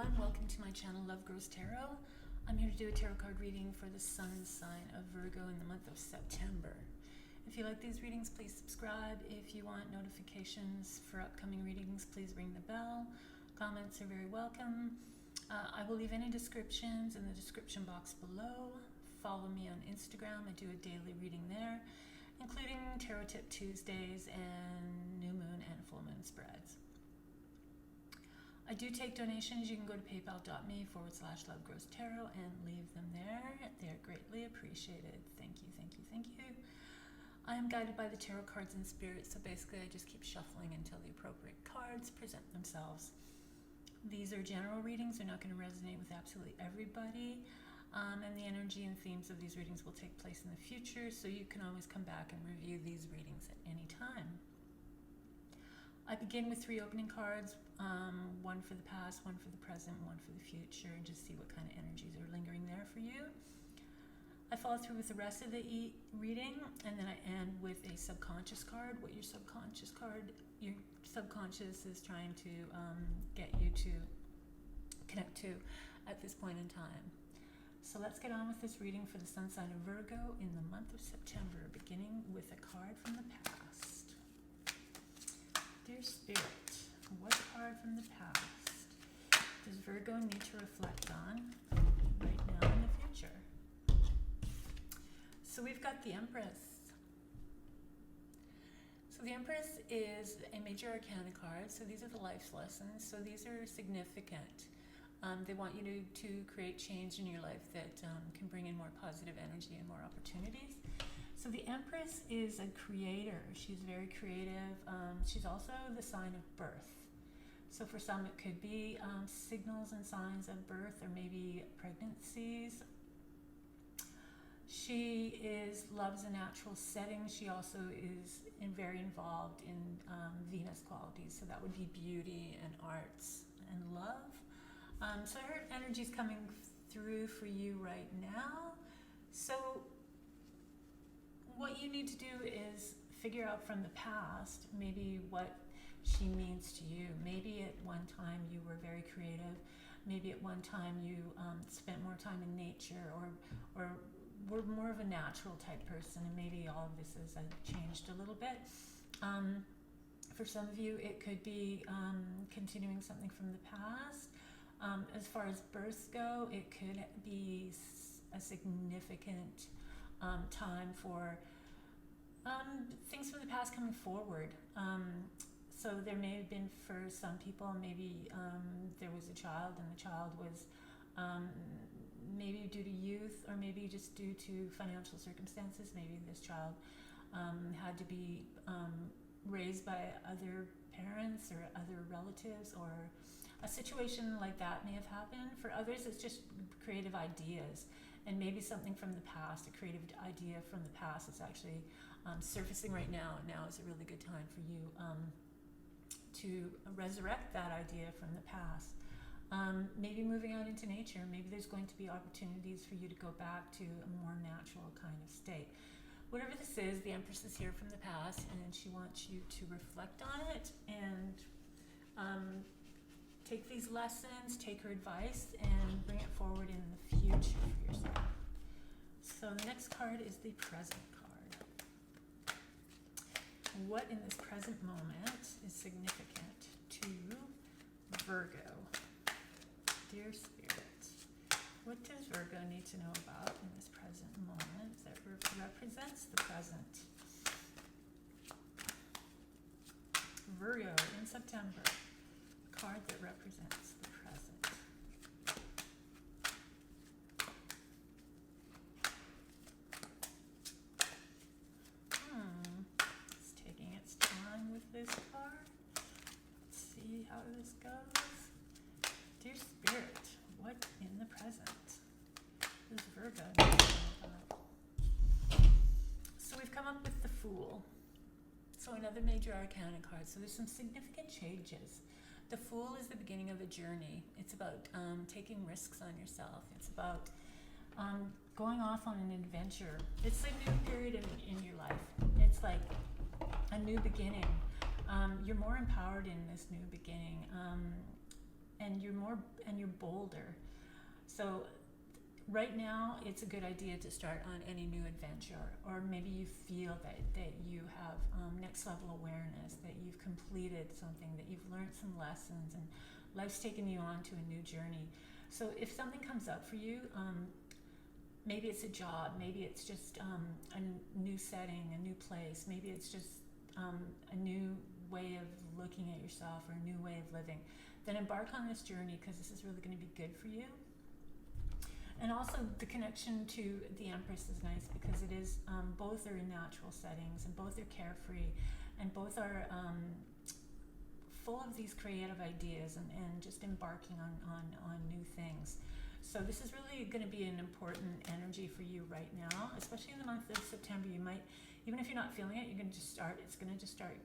everyone, welcome to my channel Love Grows Tarot. I'm here to do a tarot card reading for the sun sign of Virgo in the month of September. If you like these readings, please subscribe. If you want notifications for upcoming readings, please ring the bell. Comments are very welcome. I will leave any descriptions in the description box below. Follow me on Instagram. I do a daily reading there, including Tarot Tip Tuesdays and new moon and full moon spreads. I do take donations. You can go to paypal.me/LoveGrowsTarot and leave them there. They're greatly appreciated. Thank you, thank you, thank you. I am guided by the tarot cards and spirit, so basically I just keep shuffling until the appropriate cards present themselves. These are general readings. They're not going to resonate with absolutely everybody. And the energy and themes of these readings will take place in the future, so you can always come back and review these readings at any time. I begin with 3 opening cards, one for the past, one for the present, one for the future, and just see what kind of energies are lingering there for you. I follow through with the rest of the reading, and then I end with a subconscious card. What your subconscious is trying to get you to connect to at this point in time. So let's get on with this reading for the sun sign of Virgo in the month of September, beginning with a card from the past. Dear Spirit, what card from the past does Virgo need to reflect on right now in the future? So we've got the Empress. So the Empress is a major arcana card. So these are the life lessons. So these are significant. They want you to create change in your life that can bring in more positive energy and more opportunities. So the Empress is a creator. She's very creative. She's also the sign of birth. So for some it could be signals and signs of birth, or maybe pregnancies. She loves a natural setting. She also is very involved in Venus qualities. So that would be beauty and arts and love. So her energy is coming through for you right now. So what you need to do is figure out from the past maybe what she means to you. Maybe at one time you were very creative. Maybe at one time you spent more time in nature, or were more of a natural type person, and maybe all of this has changed a little bit. For some of you, it could be continuing something from the past. As far as births go, it could be a significant time for things from the past coming forward. So there may have been, for some people, maybe there was a child, and the child was maybe due to youth, or maybe just due to financial circumstances. Maybe this child had to be raised by other parents or other relatives, or a situation like that may have happened. For others, it's just creative ideas, and maybe something from the past, a creative idea from the past is actually surfacing right now, and now is a really good time for you to resurrect that idea from the past. Maybe moving out into nature. Maybe there's going to be opportunities for you to go back to a more natural kind of state. Whatever this is, the Empress is here from the past, and she wants you to reflect on it and take these lessons, take her advice, and bring it forward in the future for yourself. So the next card is the present card. What in this present moment is significant to Virgo? Dear Spirit, what does Virgo need to know about in this present moment that represents the present? Virgo in September, a card that represents the present. It's taking its time with this card. Let's see how this goes. Dear Spirit, what in the present does Virgo need to know about? So we've come up with the Fool. So another major arcana card. So there's some significant changes. The Fool is the beginning of a journey. It's about taking risks on yourself. It's about going off on an adventure. It's a new period in your life. It's like a new beginning. You're more empowered in this new beginning. and you're bolder. So right now, it's a good idea to start on any new adventure, or maybe you feel that you have next level awareness, that you've completed something, that you've learned some lessons, and life's taken you on to a new journey. So if something comes up for you, maybe it's a job, maybe it's just a new setting, a new place, maybe it's just a new way of looking at yourself or a new way of living, then embark on this journey, because this is really going to be good for you. And also the connection to the Empress is nice, because it is, both are in natural settings, and both are carefree, and both are full of these creative ideas, and just embarking on new things. So this is really going to be an important energy for you right now, especially in the month of September. You might, even if you're not feeling it, it's going to just start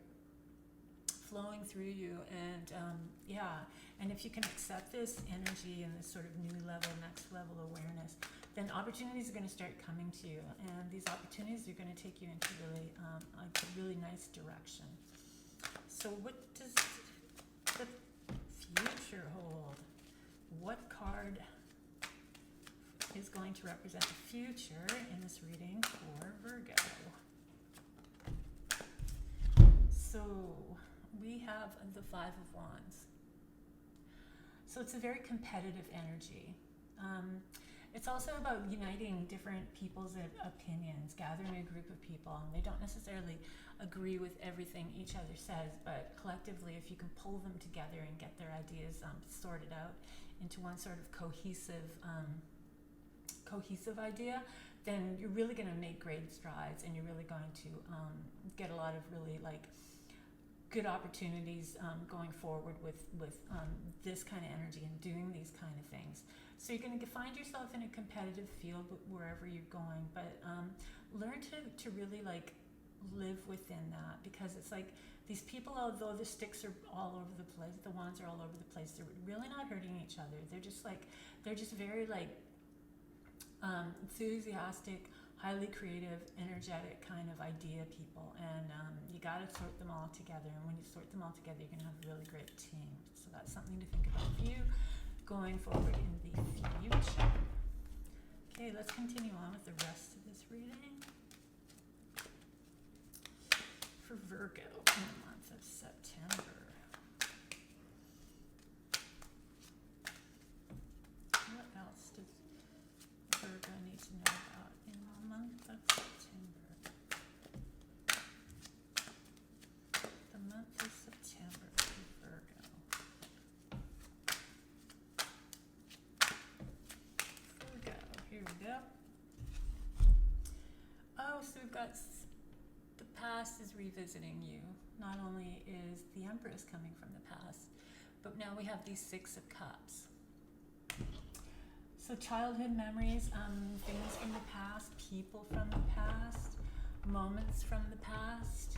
flowing through you. And and if you can accept this energy and this sort of new level, next level awareness, then opportunities are going to start coming to you, and these opportunities are going to take you into a really nice direction. So what does the future hold? What card is going to represent the future in this reading for Virgo? So we have the Five of Wands. So it's a very competitive energy. It's also about uniting different people's opinions, gathering a group of people, and they don't necessarily agree with everything each other says, but collectively, if you can pull them together and get their ideas sorted out into one sort of cohesive idea, then you're really going to make great strides, and you're really going to get a lot of really good opportunities going forward with this kind of energy and doing these kind of things. So you're going to find yourself in a competitive field wherever you're going, but learn to really live within that, because it's like these people, although the sticks are all over the place, the wands are all over the place, they're really not hurting each other. They're just very enthusiastic, highly creative, energetic kind of idea people, and you got to sort them all together. And when you sort them all together, you're going to have a really great team. So that's something to think about for you going forward in the future. Okay, let's continue on with the rest of this reading for Virgo in the month of September. What else does Virgo need to know about in the month of September? The month of September for Virgo. Virgo, here we go. Oh, so we've got the past is revisiting you. Not only is the Empress coming from the past, but now we have these Six of Cups. So childhood memories, things from the past, people from the past, moments from the past.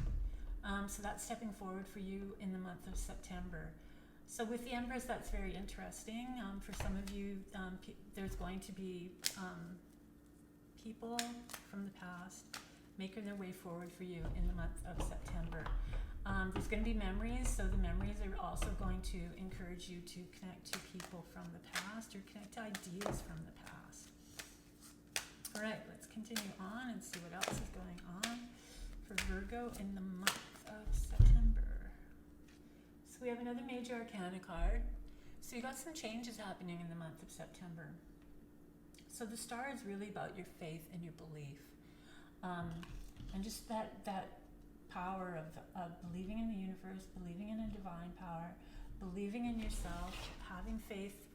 So that's stepping forward for you in the month of September. So with the Empress, that's very interesting. For some of you, there's going to be people from the past making their way forward for you in the month of September. There's going to be memories, so the memories are also going to encourage you to connect to people from the past, or connect to ideas from the past. All right, let's continue on and see what else is going on for Virgo in the month of September. So we have another major arcana card. So you got some changes happening in the month of September. So the star is really about your faith and your belief. And just that power of believing in the universe, believing in a divine power, believing in yourself, having faith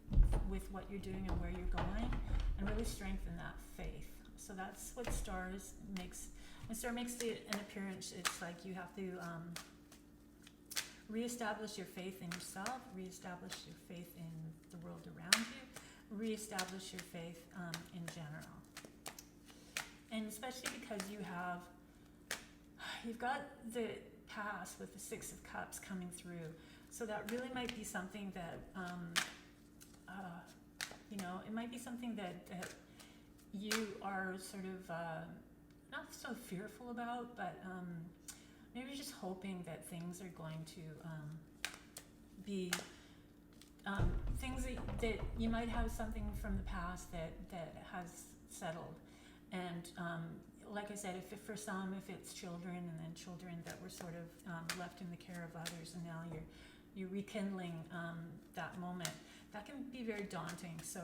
with what you're doing and where you're going, and really strengthen that faith. So that's what stars makes. When star makes an appearance, it's like you have to reestablish your faith in yourself, reestablish your faith in the world around you, reestablish your faith in general. And especially because you've got the past with the Six of Cups coming through. So that really might be something that, it might be something that you are sort of not so fearful about, but maybe just hoping that things are going to things that you might have something from the past that has settled. And like I said, if for some, if it's children, and then children that were sort of left in the care of others, and now you're rekindling that moment, that can be very daunting. So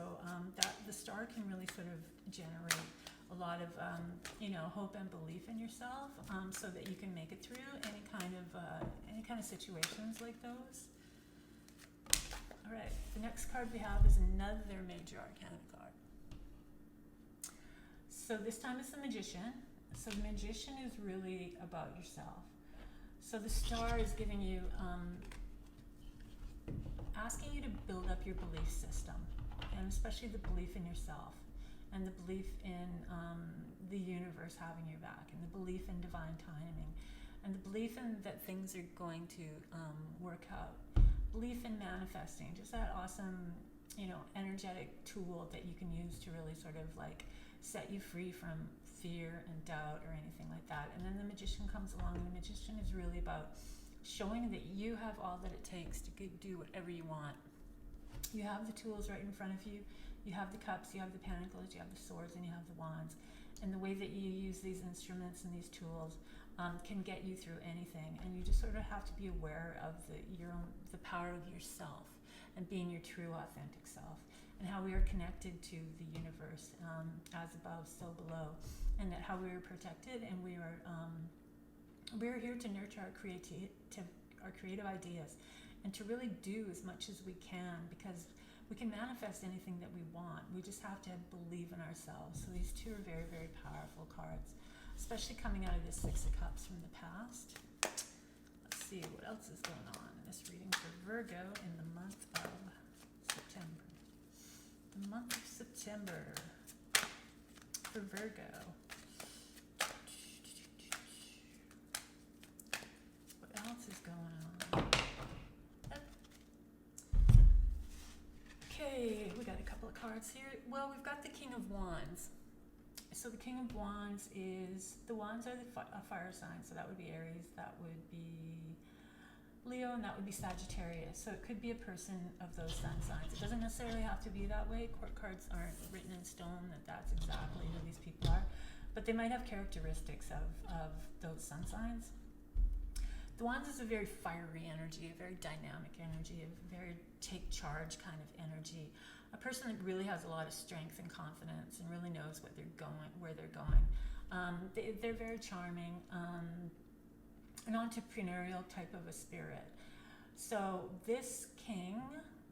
that the star can really sort of generate a lot of hope and belief in yourself, so that you can make it through any kind of situations like those. All right, the next card we have is another major arcana card. So this time it's the Magician. So the Magician is really about yourself. So the star is giving you, asking you to build up your belief system, and especially the belief in yourself, and the belief in the universe having your back, and the belief in divine timing, and the belief in that things are going to work out. Belief in manifesting, just that awesome, energetic tool that you can use to really sort of like set you free from fear and doubt or anything like that. And then the Magician comes along, and the Magician is really about showing that you have all that it takes to do whatever you want. You have the tools right in front of you. You have the cups, you have the pentacles, you have the swords, and you have the wands. And the way that you use these instruments and these tools can get you through anything. And you just sort of have to be aware of the power of yourself, and being your true, authentic self, and how we are connected to the universe, as above, so below, and that how we are protected, and we are here to nurture our creative ideas, and to really do as much as we can, because we can manifest anything that we want. We just have to believe in ourselves. So these two are very, very powerful cards, especially coming out of this Six of Cups from the past. Let's see what else is going on in this reading for Virgo in the month of September. The month of September for Virgo. What else is going on? Okay, we got a couple of cards here. Well, we've got the King of Wands. So the King of Wands the wands are a fire sign, so that would be Aries, that would be Leo, and that would be Sagittarius. So it could be a person of those sun signs. It doesn't necessarily have to be that way. Court cards aren't written in stone that that's exactly who these people are, but they might have characteristics of those sun signs. The Wands is a very fiery energy, a very dynamic energy, a very take charge kind of energy. A person that really has a lot of strength and confidence, and really knows where they're going. They're very charming, an entrepreneurial type of a spirit. So this king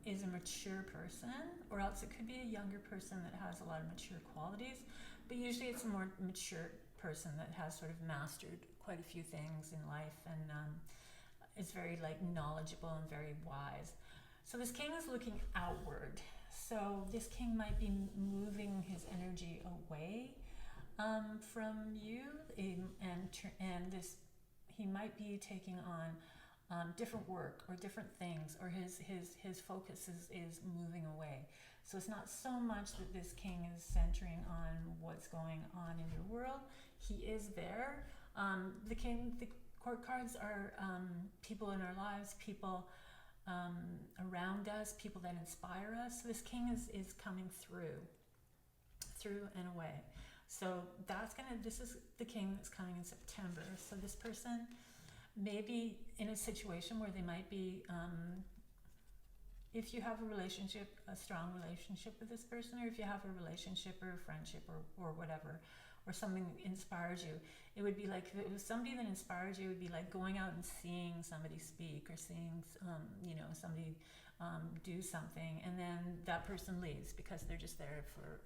is a mature person, or else it could be a younger person that has a lot of mature qualities, but usually it's a more mature person that has sort of mastered quite a few things in life, and is very knowledgeable and very wise. So this king is looking outward. So this king might be moving his energy away from you, and he might be taking on different work or different things, or his focus is moving away. So it's not so much that this king is centering on what's going on in your world. He is there. The court cards are people in our lives, people around us, people that inspire us. So this king is coming through and away. So this is the king that's coming in September. So this person may be in a situation where they might be, if you have a strong relationship with this person, or if you have a relationship or a friendship or whatever, or something that inspires you, it would be like, if it was somebody that inspires you, it would be like going out and seeing somebody speak, or seeing somebody do something, and then that person leaves because they're just there for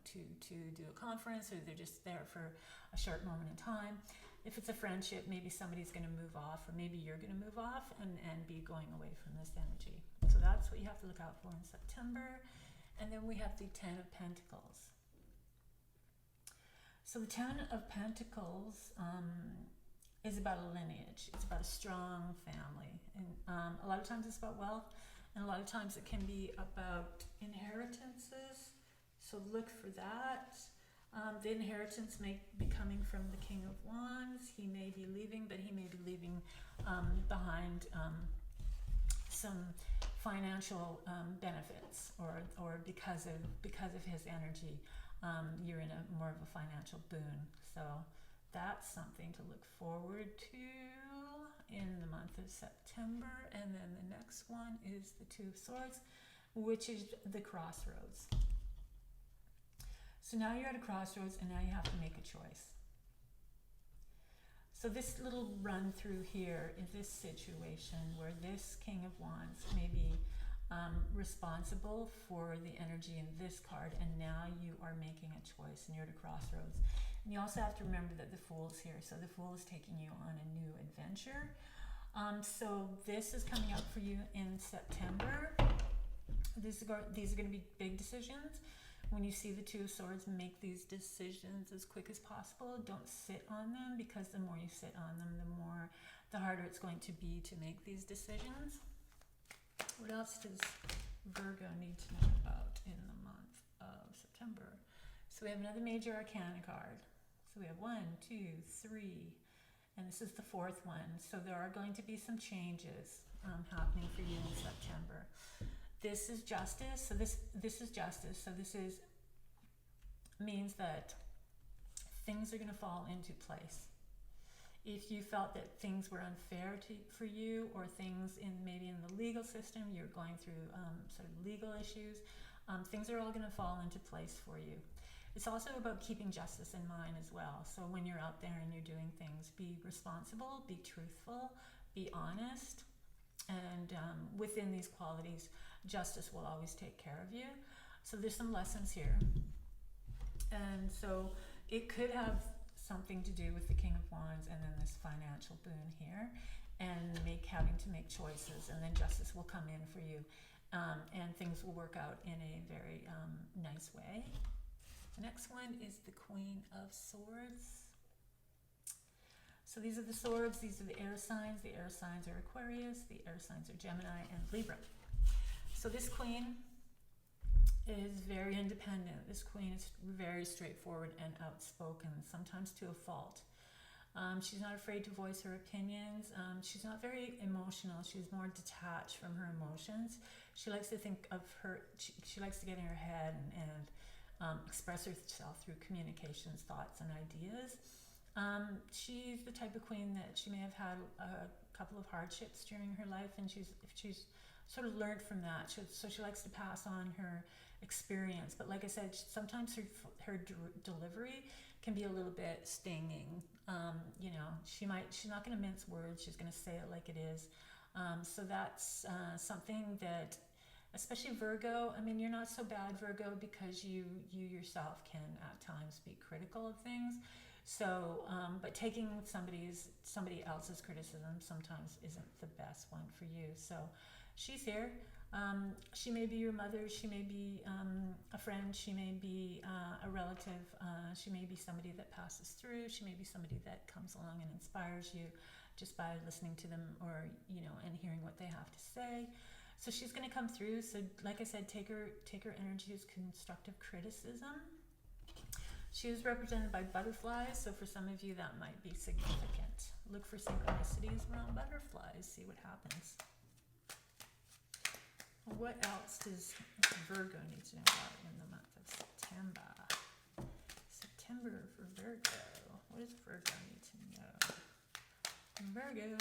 to do a conference, or they're just there for a short moment in time. If it's a friendship, maybe somebody's going to move off, or maybe you're going to move off and be going away from this energy. So that's what you have to look out for in September. And then we have the Ten of Pentacles. So the Ten of Pentacles is about a lineage. It's about a strong family. And a lot of times it's about wealth, and a lot of times it can be about inheritances. So look for that. The inheritance may be coming from the King of Wands. He may be leaving, but he may be leaving behind some financial benefits, or because of his energy, you're in a more of a financial boon. So that's something to look forward to in the month of September. And then the next one is the Two of Swords, which is the crossroads. So now you're at a crossroads, and now you have to make a choice. So this little run through here in this situation where this King of Wands may be responsible for the energy in this card, and now you are making a choice and you're at a crossroads. And you also have to remember that the Fool is here. So the Fool is taking you on a new adventure. So this is coming up for you in September. These are going to be big decisions. When you see the Two of Swords, make these decisions as quick as possible. Don't sit on them, because the more you sit on them, the harder it's going to be to make these decisions. What else does Virgo need to know about in the month of September? So we have another major arcana card. So we have 1, 2, 3, and this is the fourth one. So there are going to be some changes happening for you in September. This is justice. So this is justice. So this means that things are going to fall into place. If you felt that things were unfair for you, or things maybe in the legal system, you're going through sort of legal issues, things are all going to fall into place for you. It's also about keeping justice in mind as well. So when you're out there and you're doing things, be responsible, be truthful, be honest, and within these qualities, justice will always take care of you. So there's some lessons here. And so it could have something to do with the King of Wands and then this financial boon here, and having to make choices, and then justice will come in for you, and things will work out in a very nice way. The next one is the Queen of Swords. So these are the swords, these are the air signs. The air signs are Aquarius, the air signs are Gemini and Libra. So this queen is very independent. This queen is very straightforward and outspoken, sometimes to a fault. She's not afraid to voice her opinions. She's not very emotional. She's more detached from her emotions. She likes to think of she likes to get in her head and express herself through communications, thoughts, and ideas. She's the type of queen that she may have had a couple of hardships during her life, and she's sort of learned from that. So she likes to pass on her experience. But like I said, sometimes her delivery can be a little bit stinging. She's not going to mince words. She's going to say it like it is. So that's something that, especially Virgo, I mean, you're not so bad, Virgo, because you yourself can at times be critical of things. So, but taking somebody else's criticism sometimes isn't the best one for you. So she's here. She may be your mother. She may be a friend. She may be a relative. She may be somebody that passes through. She may be somebody that comes along and inspires you just by listening to them, or and hearing what they have to say. So she's going to come through. So like I said, take her energy as constructive criticism. She is represented by butterflies, so for some of you that might be significant. Look for synchronicities around butterflies, see what happens. What else does Virgo need to know about in the month of September? September for Virgo. What does Virgo need to know? Virgo.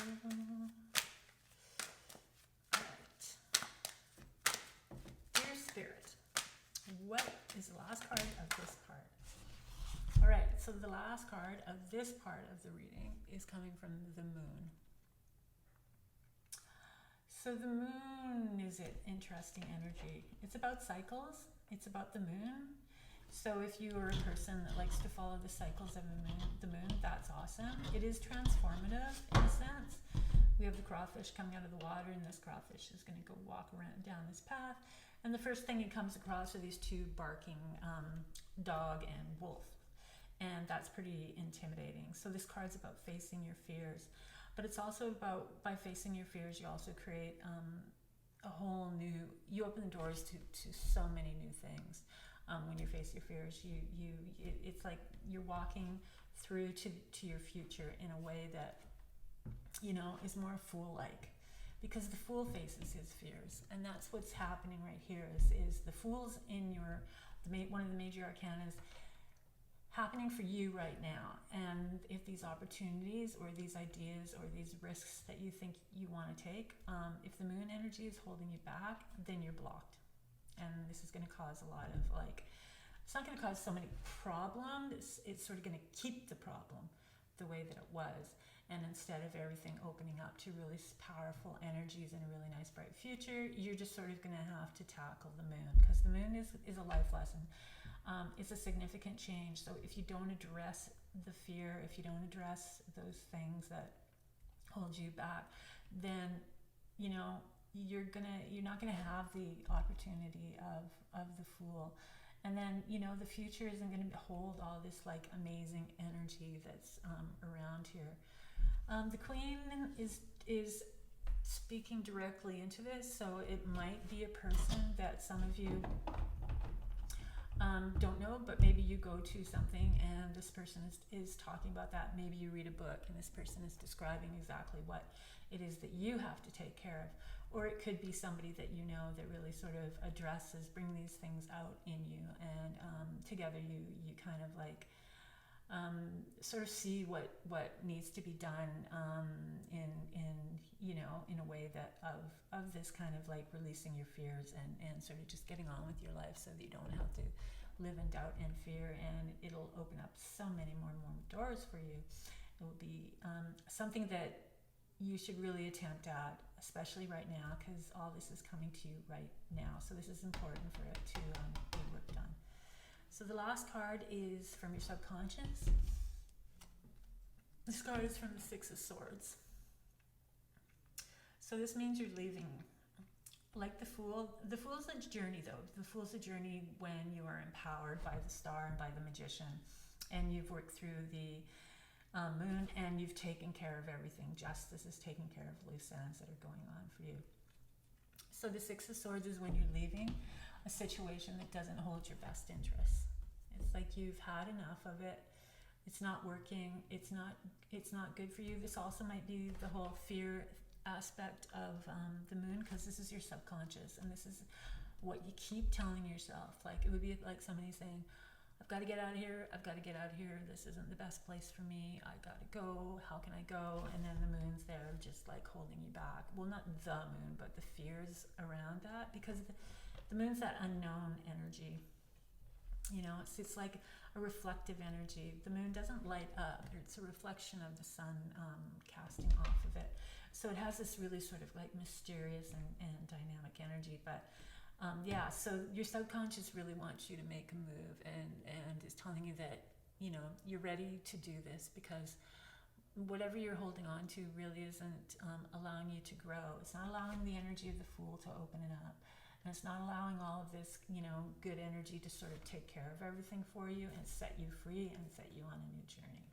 Alright. Dear Spirit, what is the last card of this card? All right, so the last card of this part of the reading is coming from the moon. So the moon is an interesting energy. It's about cycles. It's about the moon. So if you are a person that likes to follow the cycles of the moon, that's awesome. It is transformative in a sense. We have the crawfish coming out of the water, and this crawfish is going to go walk around down this path. And the first thing it comes across are these two barking dog and wolf. And that's pretty intimidating. So this card's about facing your fears. But it's also about, by facing your fears, you also create a whole new, you open the doors to so many new things. When you face your fears, it's like you're walking through to your future in a way that, is more fool-like. because the Fool faces his fears, and that's what's happening right here. Is the Fool's in your one of the major arcana is happening for you right now. And if these opportunities or these ideas or these risks that you think you want to take, if the Moon energy is holding you back, then you're blocked. And this is going to cause a lot of it's not going to cause so many problems. It's sort of going to keep the problem the way that it was. And instead of everything opening up to really powerful energies and a really nice bright future, you're just sort of going to have to tackle the Moon, because the Moon is a life lesson. It's a significant change. So if you don't address the fear, if you don't address those things that hold you back, then you're not gonna have the opportunity of the Fool. And then the future isn't going to hold all this amazing energy that's around here. The Queen is speaking directly into this, so it might be a person that some of you don't know, but maybe you go to something and this person is talking about that. Maybe you read a book and this person is describing exactly what it is that you have to take care of. Or it could be somebody that you know that really sort of bring these things out in you, and together you kind of sort of see what needs to be done in a way that of this kind of releasing your fears and sort of just getting on with your life, so that you don't have to live in doubt and fear, and it'll open up so many more and more doors for you. It will be something that you should really attempt at, especially right now, because all this is coming to you right now. So this is important for it to be worked on. So the last card is from your subconscious. This card is from the Six of Swords. So this means you're leaving. Like the Fool. The Fool's a journey, though. The Fool's a journey when you are empowered by the Star and by the Magician, and you've worked through the Moon, and you've taken care of everything. Justice is taking care of loose ends that are going on for you. So the Six of Swords is when you're leaving a situation that doesn't hold your best interests. It's like you've had enough of it. It's not working. It's not good for you. This also might be the whole fear aspect of the Moon, because this is your subconscious, and this is what you keep telling yourself. It would be like somebody saying, I've got to get out of here. I've got to get out of here. This isn't the best place for me. I got to go. How can I go? And then the Moon's there just holding you back. Well, not the Moon, but the fears around that, because the Moon's that unknown energy. It's like a reflective energy. The Moon doesn't light up. It's a reflection of the sun casting off of it. So it has this really sort of mysterious and dynamic energy. But so your subconscious really wants you to make a move, and is telling you that you're ready to do this, because whatever you're holding on to really isn't allowing you to grow. It's not allowing the energy of the Fool to open it up, and it's not allowing all of this good energy to sort of take care of everything for you and set you free and set you on a new journey.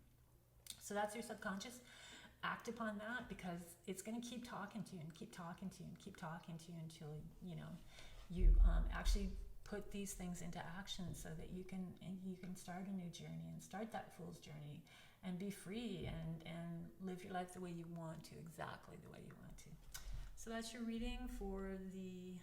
So that's your subconscious. Act upon that, because it's going to keep talking to you and keep talking to you and keep talking to you until you actually put these things into action, so that you can start a new journey and start that Fool's journey and be free and live your life the way you want to, exactly the way you want to. So that's your reading for the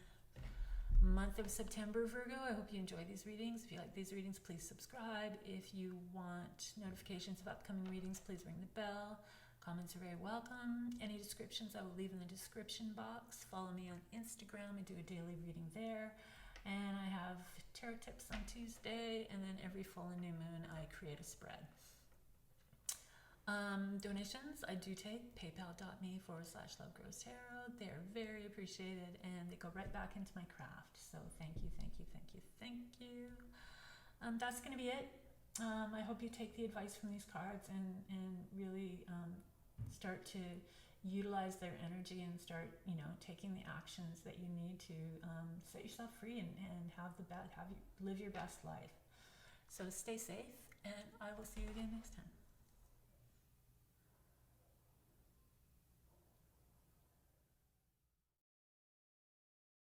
month of September, Virgo. I hope you enjoy these readings. If you like these readings, please subscribe. If you want notifications of upcoming readings, please ring the bell. Comments are very welcome. Any descriptions I will leave in the description box. Follow me on Instagram. I do a daily reading there. And I have tarot tips on Tuesday, and then every full and new moon I create a spread. Donations I do take, paypal.me/LoveGrowsTarot. They're very appreciated, and they go right back into my craft. So thank you, thank you, thank you, thank you. That's going to be it. I hope you take the advice from these cards and really start to utilize their energy and start taking the actions that you need to set yourself free and live your best life. So stay safe, and I will see you again next time.